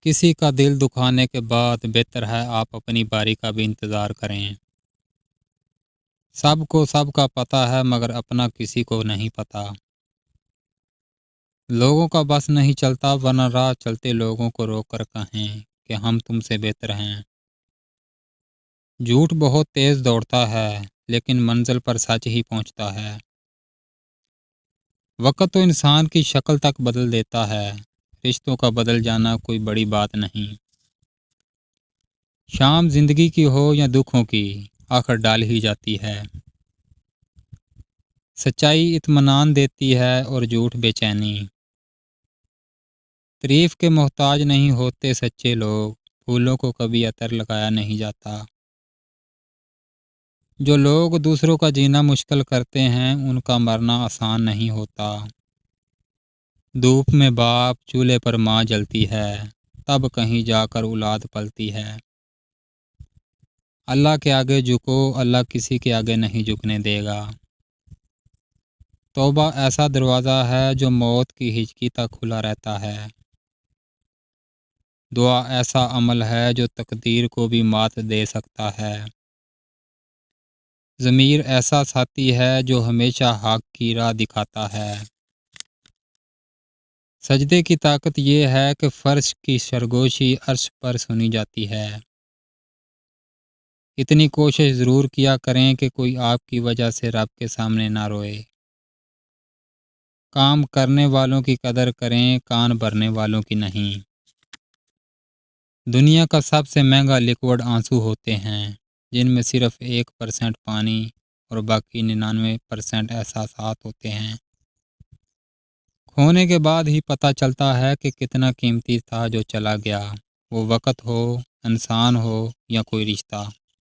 किसी का दिल दुखाने के बाद बेहतर है आप अपनी बारी का भी इंतज़ार करें। सबको सबका पता है मगर अपना किसी को नहीं पता। लोगों का बस नहीं चलता वरना राह चलते लोगों को रोक कर कहें कि हम तुमसे बेहतर हैं। झूठ बहुत तेज़ दौड़ता है लेकिन मंजिल पर सच ही पहुंचता है। वक्त तो इंसान की शक्ल तक बदल देता है, रिश्तों का बदल जाना कोई बड़ी बात नहीं। शाम जिंदगी की हो या दुखों की, आखिर डाल ही जाती है। सच्चाई इत्मीनान देती है और झूठ बेचैनी। तारीफ के मोहताज नहीं होते सच्चे लोग, फूलों को कभी अतर लगाया नहीं जाता। जो लोग दूसरों का जीना मुश्किल करते हैं उनका मरना आसान नहीं होता। धूप में बाप, चूल्हे पर माँ जलती है, तब कहीं जाकर औलाद पलती है। अल्लाह के आगे झुको, अल्लाह किसी के आगे नहीं झुकने देगा। तौबा ऐसा दरवाज़ा है जो मौत की हिचकी तक खुला रहता है। दुआ ऐसा अमल है जो तकदीर को भी मात दे सकता है। ज़मीर ऐसा साथी है जो हमेशा हक की राह दिखाता है। सजदे की ताकत ये है कि फर्श की सरगोशी अर्श पर सुनी जाती है। इतनी कोशिश ज़रूर किया करें कि कोई आपकी वजह से रब के सामने ना रोए। काम करने वालों की कदर करें, कान भरने वालों की नहीं। दुनिया का सबसे महंगा लिक्विड आंसू होते हैं, जिनमें सिर्फ 1% पानी और बाकी 99% एहसासात होते हैं। खोने के बाद ही पता चलता है कि कितना कीमती था जो चला गया, वो वक्त हो, इंसान हो या कोई रिश्ता।